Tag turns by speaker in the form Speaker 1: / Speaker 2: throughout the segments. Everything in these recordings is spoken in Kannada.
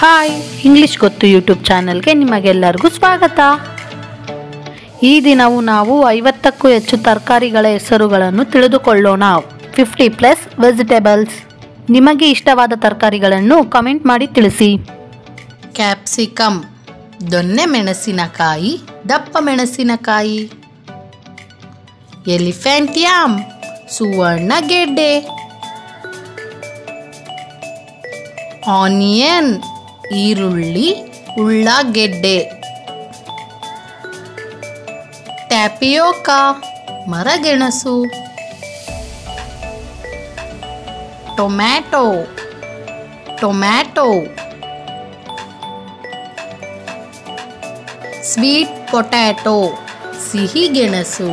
Speaker 1: ಹಾಯ್, ಇಂಗ್ಲಿಷ್ ಗೊತ್ತು ಯೂಟ್ಯೂಬ್ ಚಾನಲ್ಗೆ ನಿಮಗೆಲ್ಲರಿಗೂ ಸ್ವಾಗತ. ಈ ದಿನವೂ ನಾವು 50ಕ್ಕೂ ಹೆಚ್ಚು ತರಕಾರಿಗಳ ಹೆಸರುಗಳನ್ನು ತಿಳಿದುಕೊಳ್ಳೋಣ. 50+ ವೆಜಿಟೇಬಲ್ಸ್. ನಿಮಗೆ ಇಷ್ಟವಾದ ತರಕಾರಿಗಳನ್ನು ಕಮೆಂಟ್ ಮಾಡಿ ತಿಳಿಸಿ.
Speaker 2: ಕ್ಯಾಪ್ಸಿಕಮ್, ದೊಣ್ಣೆ ಮೆಣಸಿನಕಾಯಿ, ದಪ್ಪ ಮೆಣಸಿನಕಾಯಿ. ಎಲಿಫೆಂಟ್ ಯಾಮ್, ಸುವರ್ಣ ಗೆಡ್ಡೆ. ಆನಿಯನ್, ಈರುಳ್ಳಿ, ಉಳ್ಳಾಗೆಡ್ಡೆ. ಟ್ಯಾಪಿಯೋಕಾ, ಮರಗೆಣಸು. ಟೊಮ್ಯಾಟೊ, ಸ್ವೀಟ್ ಪೊಟ್ಯಾಟೊ, ಸಿಹಿಗೆಣಸು.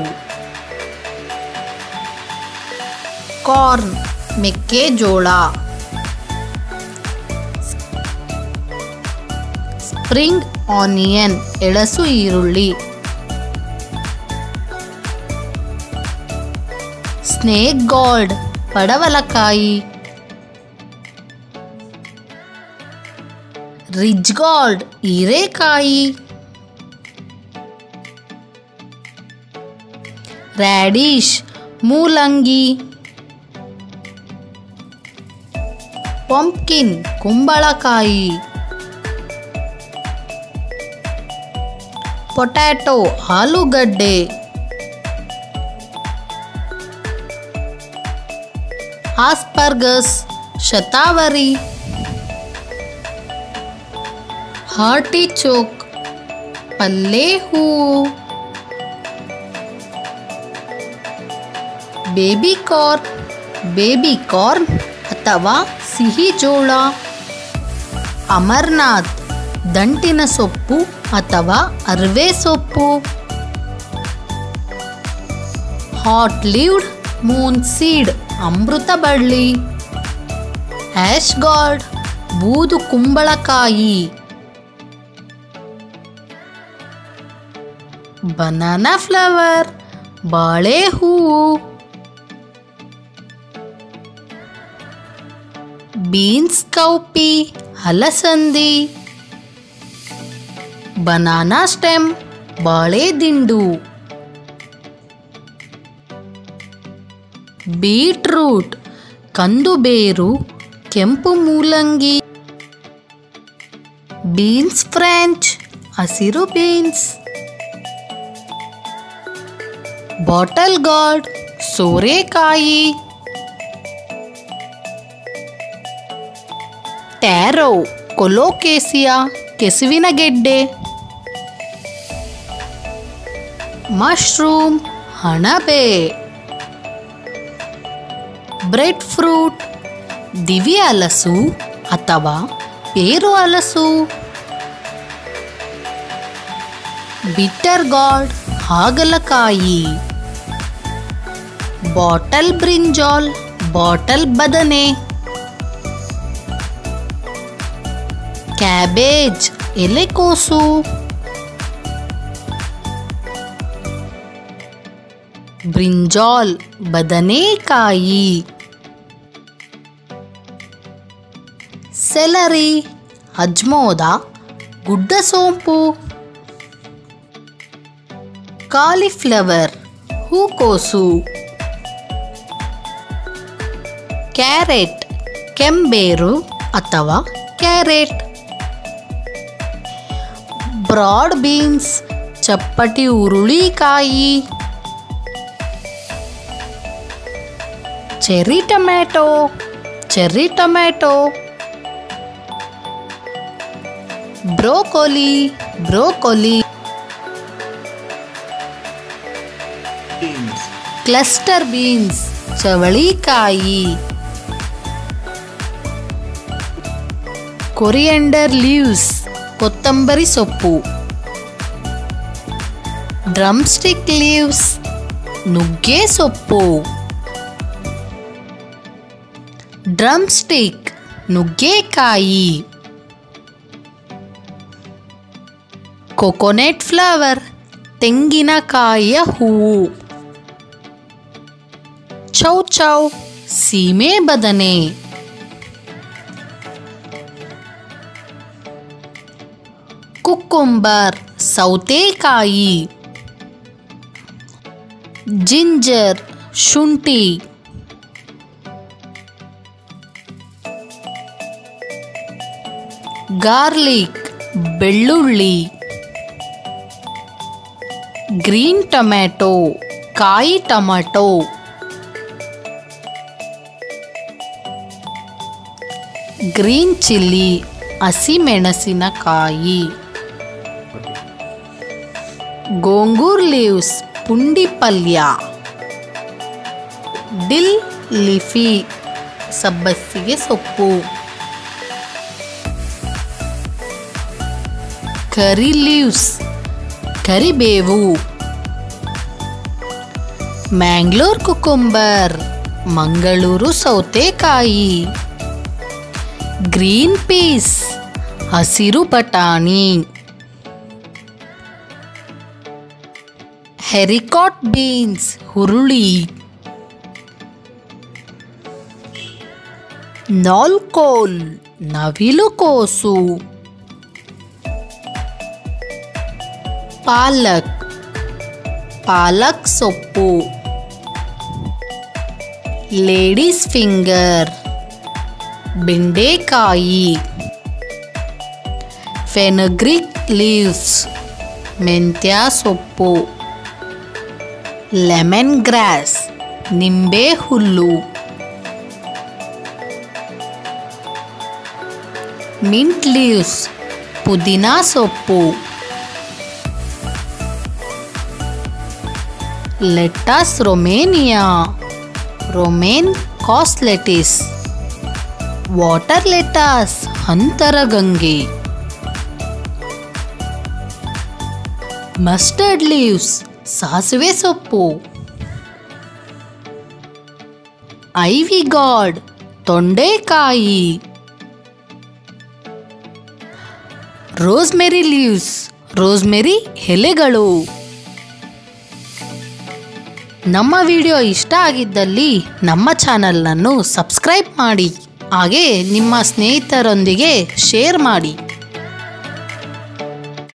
Speaker 2: ಕಾರ್ನ್, ಮೆಕ್ಕೆಜೋಳ. ಸ್ಪ್ರಿಂಗ್ ಆನಿಯನ್, ಎಳಸು ಈರುಳ್ಳಿ. ಸ್ನೇಕ್ ಗಾರ್ಡ್, ಪಡವಲಕಾಯಿ. ರಿಚ್ ಗಾರ್ಡ್, ಹೀರೆಕಾಯಿ. ರ್ಯಾಡಿಶ್, ಮೂಲಂಗಿ. ಪಂಪ್ಕಿನ್, ಕುಂಬಳಕಾಯಿ. ಪೊಟ್ಯಾಟೊ, ಆಲೂಗಡ್ಡೆ. ಆಸ್ಪರ್ಗಸ್, ಶತಾವರಿ. ಆರ್ಟಿಚೋಕ್, ಪಲ್ಲೆ ಹೂವು. ಬೇಬಿ ಕಾರ್ನ್ ಅಥವಾ ಸಿಹಿ ಜೋಳ. ಅಮರ್ನಾಥ್, ದಂಟಿನ ಸೊಪ್ಪು ಅಥವಾ ಅರ್ವೆ ಸೊಪ್ಪು. ಹಾಟ್ ಲೀವ್ಡ್ ಮೂನ್ ಸೀಡ್, ಅಮೃತ ಬಳ್ಳಿ. ಆಶ್ ಗಾರ್ಡ್, ಬೂದು ಕುಂಬಳಕಾಯಿ. ಬನಾನಾ ಫ್ಲವರ್, ಬಾಳೆ ಹೂವು. ಬೀನ್ಸ್ ಕೌಪಿ, ಹಲಸಂದಿ. ಬನಾನಾ ಸ್ಟೆಮ್, ಬಾಳೆ ದಿಂಡು. ಬೀಟ್ರೂಟ್, ಕಂದು ಬೇರು, ಕೆಂಪು ಮೂಲಂಗಿ. ಬೀನ್ಸ್ ಫ್ರೆಂಚ್, ಹಸಿರು ಬೀನ್ಸ್. ಬಾಟಲ್ ಗಾರ್ಡ್, ಸೋರೆಕಾಯಿ. ಟ್ಯಾರೋ, ಕೊಲೋಕೇಸಿಯಾ, ಕೆಸುವಿನ ಗೆಡ್ಡೆ. ಮಶ್ರೂಮ್, ಹಣಬೆ. ಬ್ರೆಡ್ ಫ್ರೂಟ್, ದಿವಿ ಹಲಸು ಅಥವಾ ಪೇರು ಹಲಸು. ಬಿಟ್ಟರ್ ಗಾರ್ಡ್, ಹಾಗಲಕಾಯಿ. ಬಾಟಲ್ ಬ್ರಿಂಜಾಲ್, ಬಾಟಲ್ ಬದನೆ. ಕ್ಯಾಬೇಜ್, ಎಲೆಕೋಸು. ಬ್ರಿಂಜಾಲ್, ಬದನೆಕಾಯಿ. ಸೆಲರಿ, ಅಜ್ಮೋದ, ಗುಡ್ಡ ಸೋಂಪು. ಕಾಲಿಫ್ಲವರ್, ಹೂಕೋಸು. ಕ್ಯಾರೆಟ್, ಕೆಂಬೇರು ಅಥವಾ ಕ್ಯಾರೆಟ್. ಬ್ರಾಡ್ ಬೀನ್ಸ್, ಚಪ್ಪಟಿ ಹುರುಳಿಕಾಯಿ. Cherry tomato. Broccoli. Cluster beans, ಚವಳಿಕಾಯಿ. ಕೊರಿಯಂಡರ್ ಲೀವ್ಸ್, ಕೊತ್ತಂಬರಿ ಸೊಪ್ಪು. ಡ್ರಮ್ ಸ್ಟಿಕ್ ಲೀವ್ಸ್, ನುಗ್ಗೆ ಸೊಪ್ಪು. ಡ್ರಮ್ ಸ್ಟಿಕ್, ನುಗ್ಗೆಕಾಯಿ. ಕೊಕೊನೆಟ್ ಫ್ಲವರ್, ತೆಂಗಿನಕಾಯಿಯ ಹೂವು. ಚೌ, ಸೀಮೆ ಬದನೆ. ಕುಕ್ಕುಂಬರ್ ಸೌತೆಕಾಯಿ. ಜಿಂಜರ್ ಶುಂಠಿ. ಗಾರ್ಲಿಕ್ ಬೆಳ್ಳುಳ್ಳಿ. ಗ್ರೀನ್ ಟೊಮ್ಯಾಟೊ ಕಾಯಿ ಟೊಮ್ಯಾಟೊ. ಗ್ರೀನ್ ಚಿಲ್ಲಿ ಹಸಿಮೆಣಸಿನಕಾಯಿ. ಗೋಂಗೂರ್ ಲೀವ್ಸ್ ಪುಂಡಿ ಪಲ್ಯ. ಡಿಲ್ ಲೀಫಿ ಸಬ್ಬಸಿಗೆ ಸೊಪ್ಪು. ಕರಿ ಲೀವ್ಸ್ ಕರಿಬೇವು. ಮ್ಯಾಂಗ್ಳೂರ್ ಕುಕುಂಬರ್ ಮಂಗಳೂರು ಸೌತೆಕಾಯಿ. ಗ್ರೀನ್ ಪೀಸ್ ಹಸಿರು ಬಟಾಣಿ. ಹೆರಿಕಾಟ್ ಬೀನ್ಸ್ ಹುರುಳಿ. ನಾಲ್ಕೋಲ್ ನವಿಲುಕೋಸು. ಪಾಲಕ್ ಸೊಪ್ಪು. ಲೇಡೀಸ್ ಫಿಂಗರ್ ಬೆಂಡೆಕಾಯಿ. ಫೆನುಗ್ರಿಕ್ ಲೀವ್ಸ್ ಮೆಂತ್ಯ ಸೊಪ್ಪು. ಲೆಮನ್ ಗ್ರಾಸ್ ನಿಂಬೆ ಹುಲ್ಲು. ಮಿಂಟ್ ಲೀವ್ಸ್ ಪುದೀನ ಸೊಪ್ಪು. ಲೆಟಸ್ ರೊಮೇನಿಯಾ ರೊಮೇನ್ ಕಾಸ್ಲೆಟಿಸ್. ವಾಟರ್ ಲೆಟಸ್ ಅಂತರಗಂಗೆ. ಮಸ್ಟರ್ಡ್ ಲೀವ್ಸ್ ಸಾಸಿವೆ ಸೊಪ್ಪು. ಐವಿ ಗಾರ್ಡ್ ತೊಂಡೆಕಾಯಿ. ರೋಸ್ಮೆರಿ ಲೀವ್ಸ್ ರೋಸ್ಮೆರಿ ಎಲೆಗಳು. ನಮ್ಮ ವಿಡಿಯೋ ಇಷ್ಟ ಆಗಿದ್ದಲ್ಲಿ ನಮ್ಮ ಚಾನಲನ್ನು ಸಬ್ಸ್ಕ್ರೈಬ್ ಮಾಡಿ, ಹಾಗೆ ನಿಮ್ಮ ಸ್ನೇಹಿತರೊಂದಿಗೆ ಶೇರ್ ಮಾಡಿ.